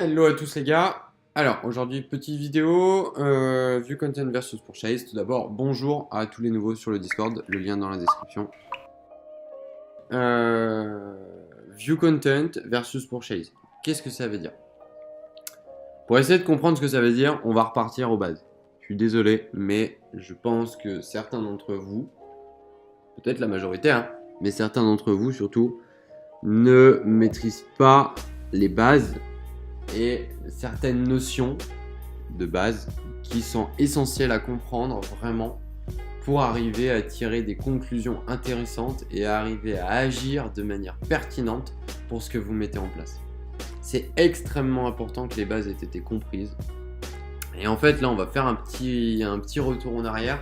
Hello à tous les gars. Alors aujourd'hui petite vidéo, View Content versus Purchase. Tout d'abord bonjour à tous les nouveaux sur le Discord, le lien dans la description. View Content versus Purchase. Qu'est-ce que ça veut dire? Pour essayer de comprendre ce que ça veut dire, on va repartir aux bases. Je suis désolé, mais je pense que certains d'entre vous, peut-être la majorité, hein, mais certains d'entre vous surtout, ne maîtrisent pas les bases et certaines notions de base qui sont essentielles à comprendre vraiment pour arriver à tirer des conclusions intéressantes et à arriver à agir de manière pertinente pour ce que vous mettez en place. C'est extrêmement important que les bases aient été comprises. Et en fait, là, on va faire un petit retour en arrière.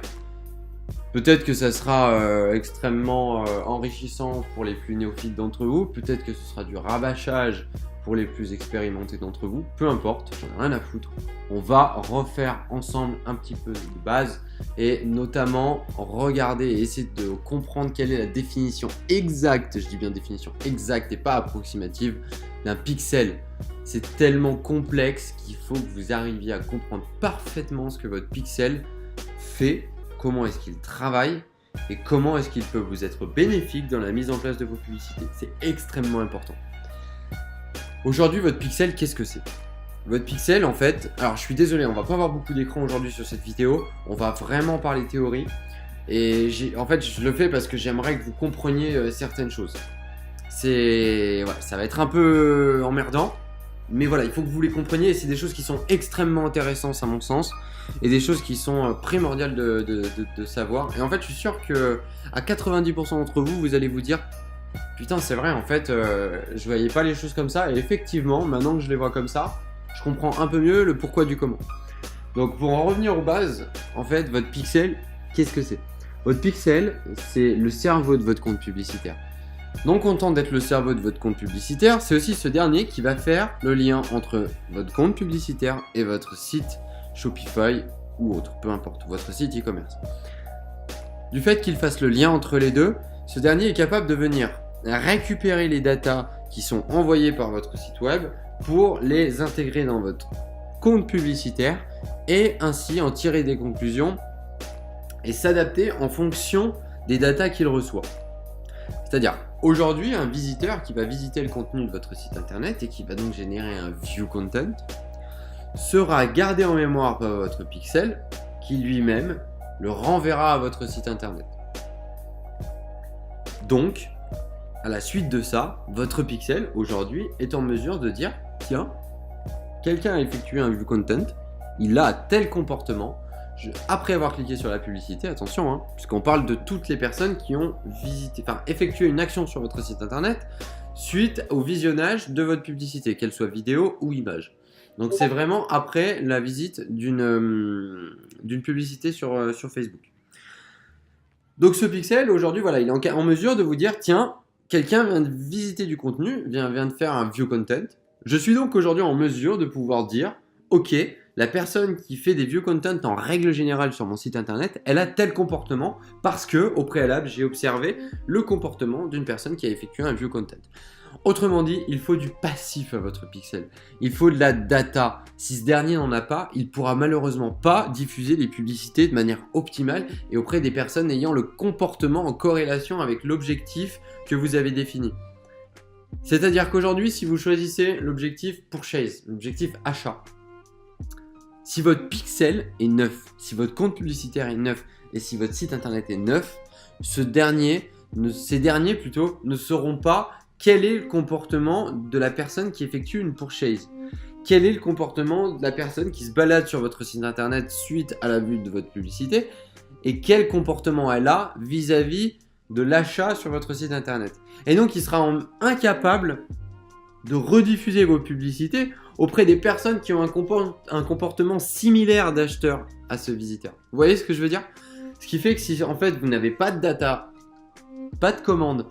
Peut-être que ça sera extrêmement enrichissant pour les plus néophytes d'entre vous. Peut-être que ce sera du rabâchage pour les plus expérimentés d'entre vous. Peu importe, j'en ai rien à foutre. On va refaire ensemble un petit peu de base et notamment regarder et essayer de comprendre quelle est la définition exacte, je dis bien définition exacte et pas approximative, d'un pixel. C'est tellement complexe qu'il faut que vous arriviez à comprendre parfaitement ce que votre pixel fait, comment est-ce qu'il travaille et comment est-ce qu'il peut vous être bénéfique dans la mise en place de vos publicités. C'est extrêmement important. Aujourd'hui, votre pixel, qu'est-ce que c'est? Votre pixel, en fait, alors je suis désolé, on va pas avoir beaucoup d'écran aujourd'hui sur cette vidéo, on va vraiment parler théorie. Et en fait, je le fais parce que j'aimerais que vous compreniez certaines choses. Ça va être un peu emmerdant, mais voilà, il faut que vous les compreniez et c'est des choses qui sont extrêmement intéressantes à mon sens et des choses qui sont primordiales de savoir. Et en fait, je suis sûr que à 90% d'entre vous, vous allez vous dire putain, c'est vrai, en fait, je voyais pas les choses comme ça et effectivement, maintenant que je les vois comme ça, je comprends un peu mieux le pourquoi du comment. Donc pour en revenir aux bases, en fait, votre pixel, qu'est-ce que c'est? Votre pixel, c'est le cerveau de votre compte publicitaire. Non content d'être le cerveau de votre compte publicitaire, c'est aussi ce dernier qui va faire le lien entre votre compte publicitaire et votre site Shopify ou autre, peu importe, votre site e-commerce. Du fait qu'il fasse le lien entre les deux, ce dernier est capable de venir récupérer les datas qui sont envoyées par votre site web pour les intégrer dans votre compte publicitaire et ainsi en tirer des conclusions et s'adapter en fonction des datas qu'il reçoit. C'est-à-dire, aujourd'hui, un visiteur qui va visiter le contenu de votre site internet et qui va donc générer un view content sera gardé en mémoire par votre pixel qui lui-même le renverra à votre site internet. Donc, à la suite de ça, votre pixel aujourd'hui est en mesure de dire tiens, quelqu'un a effectué un view content, il a tel comportement. Après avoir cliqué sur la publicité, attention, hein, puisqu'on parle de toutes les personnes qui ont effectué une action sur votre site internet suite au visionnage de votre publicité, qu'elle soit vidéo ou image. Donc c'est vraiment après la visite d'une publicité sur Facebook. Donc ce pixel, aujourd'hui, voilà, il est en mesure de vous dire, tiens, quelqu'un vient de visiter du contenu, vient de faire un view content. Je suis donc aujourd'hui en mesure de pouvoir dire, ok, la personne qui fait des view content en règle générale sur mon site internet, elle a tel comportement parce que, au préalable, j'ai observé le comportement d'une personne qui a effectué un view content. Autrement dit, il faut du passif à votre pixel. Il faut de la data. Si ce dernier n'en a pas, il ne pourra malheureusement pas diffuser les publicités de manière optimale et auprès des personnes ayant le comportement en corrélation avec l'objectif que vous avez défini. C'est-à-dire qu'aujourd'hui, si vous choisissez l'objectif purchase, l'objectif achat, si votre pixel est neuf, si votre compte publicitaire est neuf et si votre site internet est neuf, ces derniers plutôt ne sauront pas quel est le comportement de la personne qui effectue une purchase. Quel est le comportement de la personne qui se balade sur votre site internet suite à la vue de votre publicité et quel comportement elle a vis-à-vis de l'achat sur votre site internet. Et donc il sera incapable de rediffuser vos publicités auprès des personnes qui ont un comportement similaire d'acheteur à ce visiteur. Vous voyez ce que je veux dire? Ce qui fait que si en fait vous n'avez pas de data, pas de commande,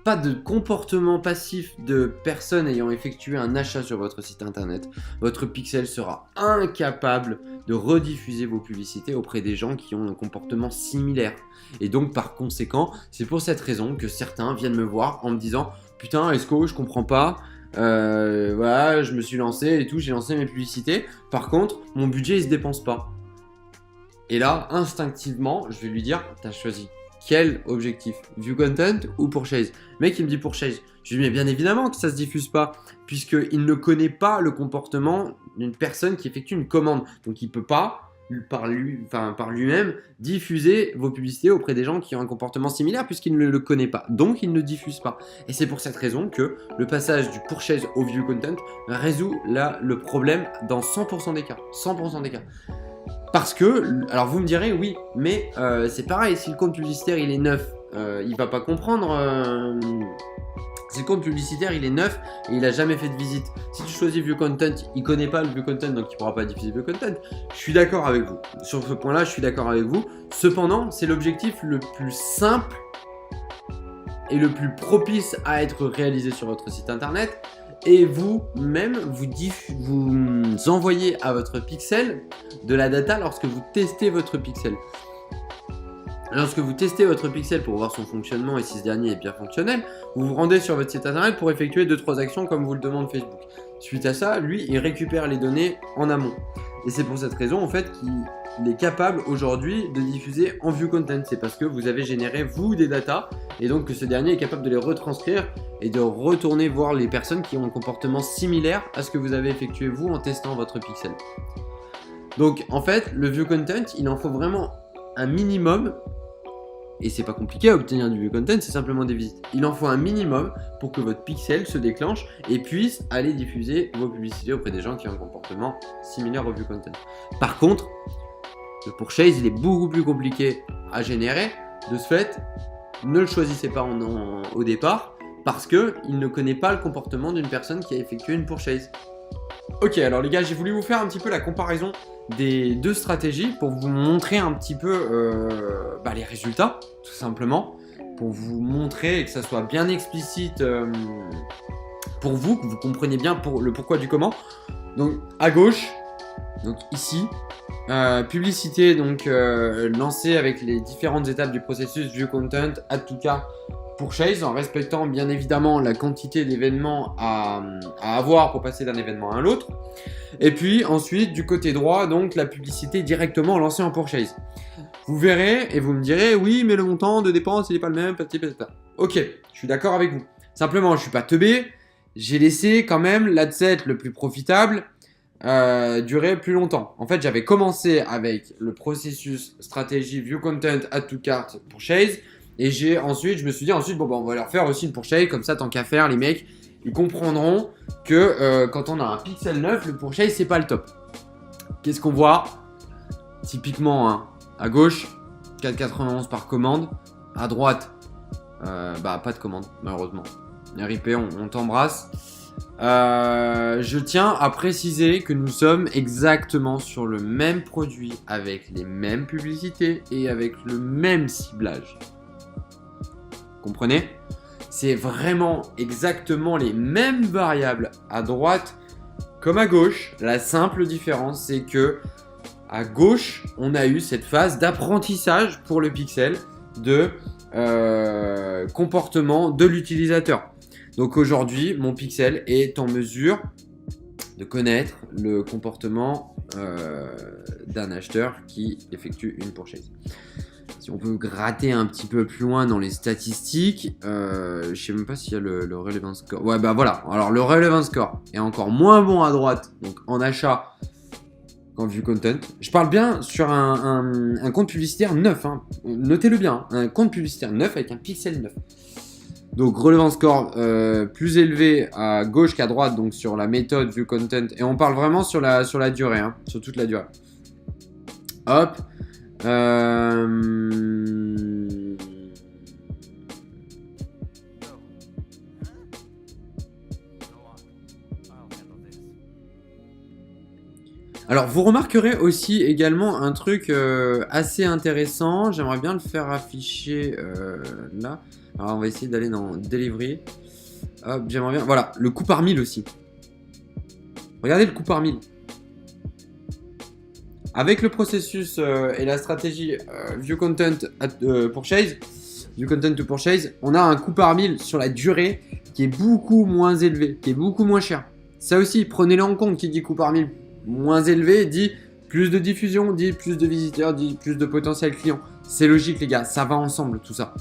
pas de comportement passif de personnes ayant effectué un achat sur votre site internet, votre pixel sera incapable de rediffuser vos publicités auprès des gens qui ont un comportement similaire. Et donc par conséquent, c'est pour cette raison que certains viennent me voir en me disant « Putain, Esco, je comprends pas, Voilà, je me suis lancé et tout, j'ai lancé mes publicités. Par contre, mon budget, il se dépense pas. Et là, instinctivement, je vais lui dire, t'as choisi quel objectif? View content ou purchase? Le mec, il me dit purchase. Je lui dis, mais bien évidemment que ça se diffuse pas, puisqu'il ne connaît pas le comportement d'une personne qui effectue une commande. Donc, il peut pas, par lui-même, diffuser vos publicités auprès des gens qui ont un comportement similaire, puisqu'il ne le connaît pas. Donc, il ne diffuse pas. Et c'est pour cette raison que le passage du purchase au view content résout là le problème dans 100% des cas. 100% des cas. Parce que, alors vous me direz, oui, mais c'est pareil, si le compte publicitaire il est neuf, il va pas comprendre. Si le compte publicitaire il est neuf et il a jamais fait de visite, si tu choisis View Content, il connaît pas le View Content donc il pourra pas diffuser View Content. Je suis d'accord avec vous. Sur ce point-là, je suis d'accord avec vous. Cependant, c'est l'objectif le plus simple et le plus propice à être réalisé sur votre site internet. Et vous-même, vous envoyez à votre pixel de la data lorsque vous testez votre pixel. Lorsque vous testez votre pixel pour voir son fonctionnement et si ce dernier est bien fonctionnel, vous vous rendez sur votre site internet pour effectuer 2-3 actions comme vous le demande Facebook. Suite à ça, lui, il récupère les données en amont. Et c'est pour cette raison, en fait, qu'il est capable aujourd'hui de diffuser en view content. C'est parce que vous avez généré, vous, des datas, et donc que ce dernier est capable de les retranscrire et de retourner voir les personnes qui ont un comportement similaire à ce que vous avez effectué, vous, en testant votre pixel. Donc, en fait, le view content, il en faut vraiment un minimum. Et c'est pas compliqué à obtenir du view content, c'est simplement des visites. Il en faut un minimum pour que votre pixel se déclenche et puisse aller diffuser vos publicités auprès des gens qui ont un comportement similaire au view content. Par contre, le purchase, il est beaucoup plus compliqué à générer. De ce fait, ne le choisissez pas au départ parce qu'il ne connaît pas le comportement d'une personne qui a effectué une purchase. Ok, alors les gars, j'ai voulu vous faire un petit peu la comparaison des deux stratégies pour vous montrer un petit peu les résultats, tout simplement, pour vous montrer et que ça soit bien explicite pour vous, que vous compreniez bien le pourquoi du comment. Donc à gauche, donc ici, publicité donc lancée avec les différentes étapes du processus view content, add to cart, purchase, en respectant bien évidemment la quantité d'événements à avoir pour passer d'un événement à l'autre. Et puis ensuite du côté droit, donc la publicité directement lancée en purchase. Vous verrez et vous me direz oui mais le montant de dépense il n'est pas le même, petit. Ok, je suis d'accord avec vous. Simplement je suis pas teubé, j'ai laissé quand même l'adset le plus profitable durer plus longtemps. En fait j'avais commencé avec le processus stratégie view content add to cart purchase. Et je me suis dit ensuite, on va leur faire aussi une purchase, comme ça, tant qu'à faire, les mecs, ils comprendront que quand on a un pixel 9, le purchase, c'est pas le top. Qu'est-ce qu'on voit? Typiquement, hein, à gauche, 4,91 par commande. À droite, pas de commande, malheureusement. RIP, on t'embrasse. Je tiens à préciser que nous sommes exactement sur le même produit, avec les mêmes publicités et avec le même ciblage. Comprenez? C'est vraiment exactement les mêmes variables à droite comme à gauche. La simple différence, c'est que à gauche, on a eu cette phase d'apprentissage pour le pixel de comportement de l'utilisateur. Donc aujourd'hui, mon pixel est en mesure de connaître le comportement d'un acheteur qui effectue une purchase. Si on peut gratter un petit peu plus loin dans les statistiques, je sais même pas s'il y a le relevant score. Ouais, voilà. Alors, le relevant score est encore moins bon à droite, donc en achat qu'en view content. Je parle bien sur un compte publicitaire neuf. Hein. Notez-le bien, un compte publicitaire neuf avec un pixel neuf. Donc, relevant score plus élevé à gauche qu'à droite, donc sur la méthode view content. Et on parle vraiment sur la durée, hein, sur toute la durée. Hop. Alors vous remarquerez aussi également un truc assez intéressant. J'aimerais bien le faire afficher là. Alors on va essayer d'aller dans Delivery. Hop, j'aimerais bien. Voilà, le coût par 1000 aussi. Regardez le coût par 1000. Avec le processus et la stratégie View Content Purchase, View Content to Purchase, on a un coût par mille sur la durée qui est beaucoup moins élevé, qui est beaucoup moins cher. Ça aussi, prenez-le en compte. Qui dit coût par mille moins élevé dit plus de diffusion, dit plus de visiteurs, dit plus de potentiels clients. C'est logique les gars, ça va ensemble tout ça.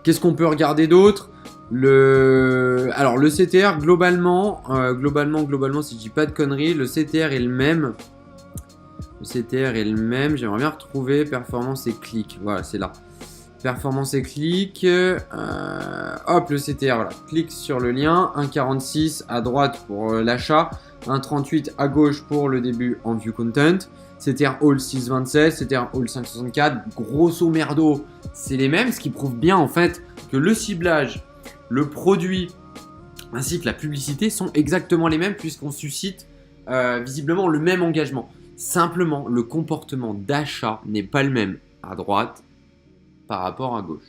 Qu'est-ce qu'on peut regarder d'autre? Alors le CTR globalement, si je dis pas de conneries, le CTR est le même. J'aimerais bien retrouver performance et clic. Voilà, c'est là. Performance et clic. Hop, le CTR, voilà. Clique sur le lien. 1,46 à droite pour l'achat. 1,38 à gauche pour le début en view content. CTR All 6,27. CTR All 5,64. Grosso merdo, c'est les mêmes. Ce qui prouve bien en fait que le ciblage, le produit ainsi que la publicité sont exactement les mêmes puisqu'on suscite visiblement le même engagement. Simplement, le comportement d'achat n'est pas le même à droite par rapport à gauche.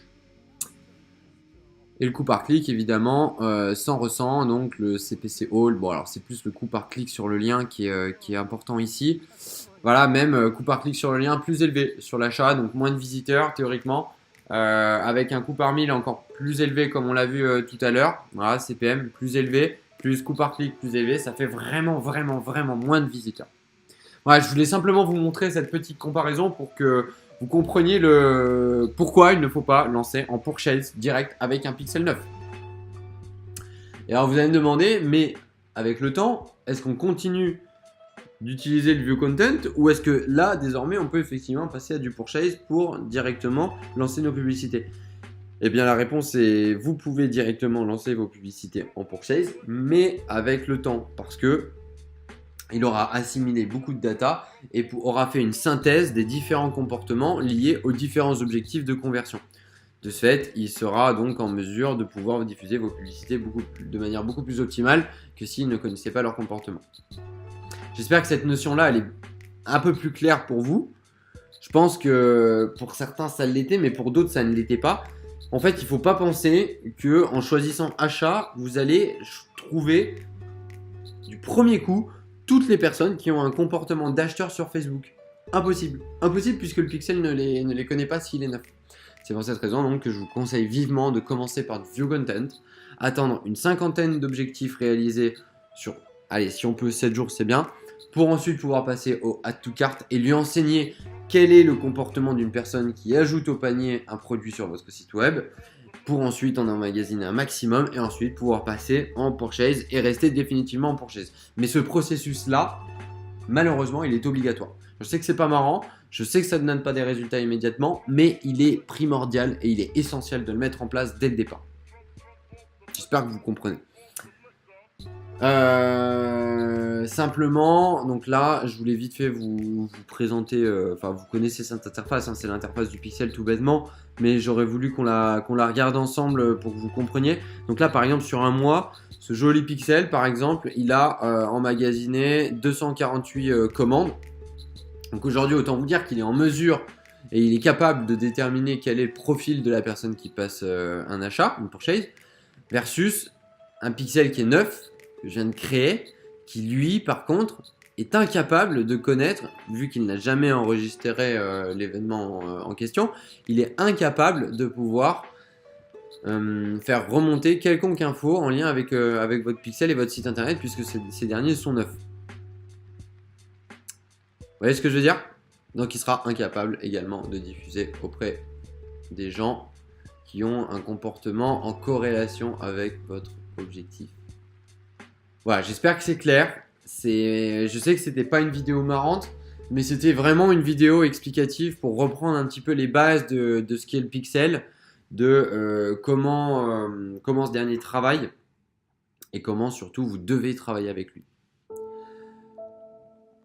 Et le coût par clic, évidemment, sans ressent, donc le CPC All. Bon, alors c'est plus le coût par clic sur le lien qui est important ici. Voilà, même coût par clic sur le lien plus élevé sur l'achat, donc moins de visiteurs théoriquement, avec un coût par mille encore plus élevé comme on l'a vu tout à l'heure. Voilà, CPM plus élevé, plus coût par clic plus élevé, ça fait vraiment moins de visiteurs. Voilà, je voulais simplement vous montrer cette petite comparaison pour que vous compreniez pourquoi il ne faut pas lancer en purchase direct avec un Pixel 9. Et alors vous allez me demander, mais avec le temps, est-ce qu'on continue d'utiliser le view content ou est-ce que là, désormais, on peut effectivement passer à du purchase pour directement lancer nos publicités? Eh bien, la réponse est vous pouvez directement lancer vos publicités en purchase, mais avec le temps, parce que il aura assimilé beaucoup de data et aura fait une synthèse des différents comportements liés aux différents objectifs de conversion. De ce fait, il sera donc en mesure de pouvoir diffuser vos publicités de manière beaucoup plus optimale que s'il ne connaissait pas leur comportement. J'espère que cette notion-là, elle est un peu plus claire pour vous. Je pense que pour certains, ça l'était, mais pour d'autres, ça ne l'était pas. En fait, il ne faut pas penser qu'en choisissant achat, vous allez trouver du premier coup toutes les personnes qui ont un comportement d'acheteur sur Facebook. Impossible. Impossible puisque le Pixel ne les connaît pas s'il est neuf. C'est pour cette raison donc que je vous conseille vivement de commencer par du view content, attendre une cinquantaine d'objectifs réalisés sur, allez, si on peut 7 jours c'est bien, pour ensuite pouvoir passer au add to cart et lui enseigner quel est le comportement d'une personne qui ajoute au panier un produit sur votre site web, pour ensuite en emmagasiner un maximum et ensuite pouvoir passer en purchase et rester définitivement en purchase. Mais ce processus-là, malheureusement, il est obligatoire. Je sais que c'est pas marrant, je sais que ça ne donne pas des résultats immédiatement, mais il est primordial et il est essentiel de le mettre en place dès le départ. J'espère que vous comprenez. Simplement, donc là, je voulais vite fait vous présenter, enfin vous connaissez cette interface, hein, c'est l'interface du Pixel tout bêtement, mais j'aurais voulu qu'on la regarde ensemble pour que vous compreniez. Donc là, par exemple, sur un mois, ce joli Pixel, par exemple, il a emmagasiné 248 commandes. Donc aujourd'hui, autant vous dire qu'il est en mesure et il est capable de déterminer quel est le profil de la personne qui passe un achat, une purchase, versus un Pixel qui est neuf, que je viens de créer, qui lui, par contre, est incapable de connaître, vu qu'il n'a jamais enregistré l'événement en question, il est incapable de pouvoir faire remonter quelconque info en lien avec votre Pixel et votre site internet, puisque ces derniers sont neufs. Vous voyez ce que je veux dire? Donc il sera incapable également de diffuser auprès des gens qui ont un comportement en corrélation avec votre objectif. Voilà, j'espère que c'est clair. Je sais que c'était pas une vidéo marrante, mais c'était vraiment une vidéo explicative pour reprendre un petit peu les bases de ce qu'est le Pixel, de comment ce dernier travaille et comment surtout vous devez travailler avec lui.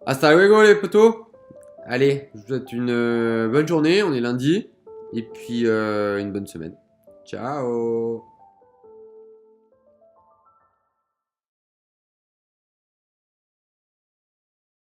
Hasta luego les potos. Allez, je vous souhaite une bonne journée, on est lundi, et puis une bonne semaine. Ciao.